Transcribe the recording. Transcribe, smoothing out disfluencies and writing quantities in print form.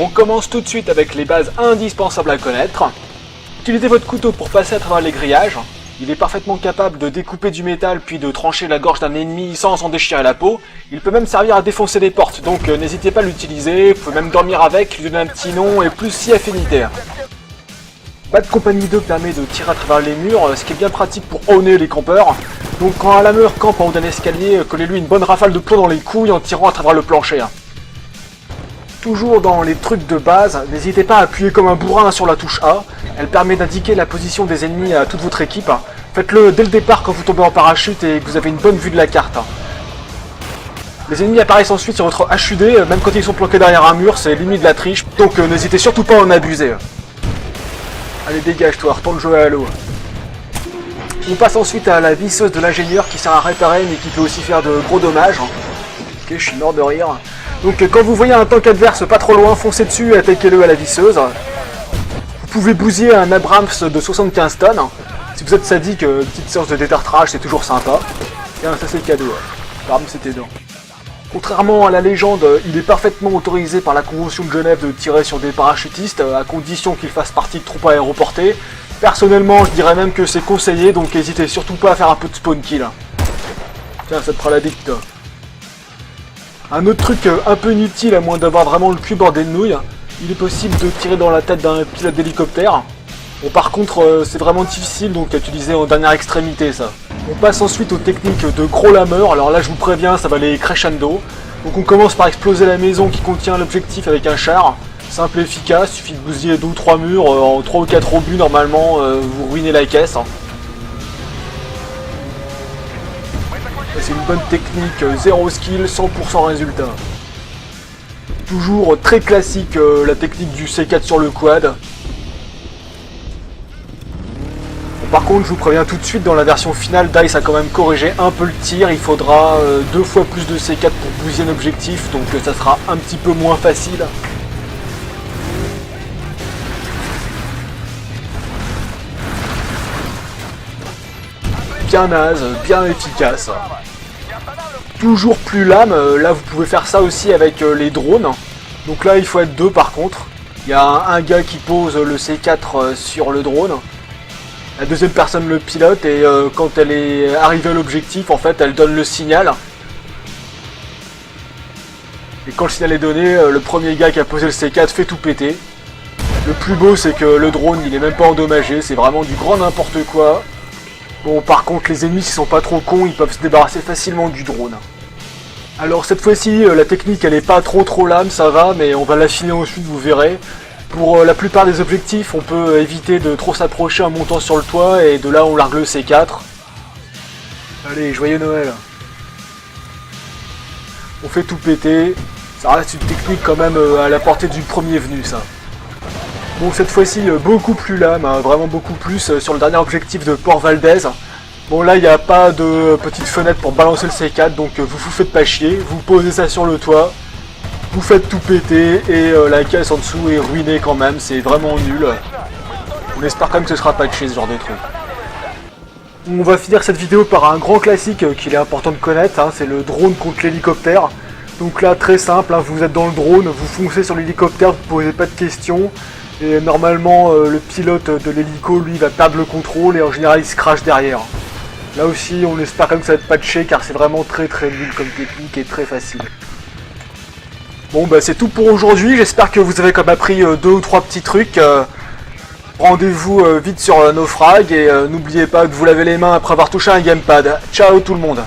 commence tout de suite avec les bases indispensables à connaître. Utilisez votre couteau pour passer à travers les grillages. Il est parfaitement capable de découper du métal puis de trancher la gorge d'un ennemi sans en déchirer la peau. Il peut même servir à défoncer des portes, donc n'hésitez pas à l'utiliser. Vous pouvez même dormir avec, lui donner un petit nom et plus si affinitaire. Bad Company 2 permet de tirer à travers les murs, ce qui est bien pratique pour honner les campeurs. Donc quand un lameur campe en haut d'un escalier, collez-lui une bonne rafale de plomb dans les couilles en tirant à travers le plancher. Toujours dans les trucs de base, n'hésitez pas à appuyer comme un bourrin sur la touche A. Elle permet d'indiquer la position des ennemis à toute votre équipe. Faites-le dès le départ quand vous tombez en parachute et que vous avez une bonne vue de la carte. Les ennemis apparaissent ensuite sur votre HUD, même quand ils sont planqués derrière un mur, c'est limite de la triche, donc n'hésitez surtout pas à en abuser. Allez dégage-toi, retourne jouer à l'eau. On passe ensuite à la visseuse de l'ingénieur qui sert à réparer mais qui peut aussi faire de gros dommages. Ok, je suis mort de rire. Donc quand vous voyez un tank adverse pas trop loin, foncez dessus et attaquez-le à la visseuse. Vous pouvez bousiller un Abrams de 75 tonnes. Si vous êtes sadique, petite séance de détartrage, c'est toujours sympa. Tiens, ça c'est cadeau. L'arme c'était dents. Contrairement à la légende, il est parfaitement autorisé par la Convention de Genève de tirer sur des parachutistes, à condition qu'ils fassent partie de troupes aéroportées. Personnellement, je dirais même que c'est conseillé, donc n'hésitez surtout pas à faire un peu de spawn kill. Tiens, ça te fera l'addict. Un autre truc un peu inutile, à moins d'avoir vraiment le cul bordé de nouilles, il est possible de tirer dans la tête d'un pilote d'hélicoptère. Bon, par contre, c'est vraiment difficile, donc utiliser en dernière extrémité ça. On passe ensuite aux techniques de gros lameurs, alors là je vous préviens, ça va aller crescendo. Donc on commence par exploser la maison qui contient l'objectif avec un char. Simple et efficace, suffit de bousiller 2 ou 3 murs, en 3 ou 4 obus normalement, vous ruinez la caisse. C'est une bonne technique, 0 skill, 100% résultat. Toujours très classique la technique du C4 sur le quad. Par contre, je vous préviens tout de suite, dans la version finale, DICE a quand même corrigé un peu le tir. Il faudra 2 fois plus de C4 pour bousiller un objectif, donc ça sera un petit peu moins facile. Bien naze, bien efficace. Toujours plus lame, là vous pouvez faire ça aussi avec les drones. Donc là il faut être 2 par contre. Il y a un gars qui pose le C4 sur le drone. La deuxième personne le pilote et quand elle est arrivée à l'objectif, en fait, elle donne le signal. Et quand le signal est donné, le premier gars qui a posé le C4 fait tout péter. Le plus beau, c'est que le drone, il est même pas endommagé, c'est vraiment du grand n'importe quoi. Bon, par contre, les ennemis, s'ils sont pas trop cons, ils peuvent se débarrasser facilement du drone. Alors cette fois-ci, la technique, elle est pas trop lame, ça va, mais on va l'affiner ensuite, vous verrez. Pour la plupart des objectifs, on peut éviter de trop s'approcher en montant sur le toit et de là on largue le C4. Allez, joyeux Noël. On fait tout péter. Ça reste une technique quand même à la portée du premier venu ça. Bon, cette fois-ci beaucoup plus lame, hein, vraiment beaucoup plus sur le dernier objectif de Port Valdez. Bon là il n'y a pas de petite fenêtre pour balancer le C4, donc vous faites pas chier, vous posez ça sur le toit. Vous faites tout péter et la caisse en dessous est ruinée quand même, c'est vraiment nul. On espère quand même que ce sera patché ce genre de truc. On va finir cette vidéo par un grand classique qu'il est important de connaître, hein, c'est le drone contre l'hélicoptère. Donc là très simple, hein, vous êtes dans le drone, vous foncez sur l'hélicoptère, vous posez pas de questions. Et normalement le pilote de l'hélico lui va perdre le contrôle et en général il se crache derrière. Là aussi on espère quand même que ça va être patché car c'est vraiment très nul comme technique et très facile. Bon bah c'est tout pour aujourd'hui, j'espère que vous avez quand même appris 2 ou 3 petits trucs. Rendez-vous vite sur Naufrag et n'oubliez pas de vous laver les mains après avoir touché un gamepad. Ciao tout le monde.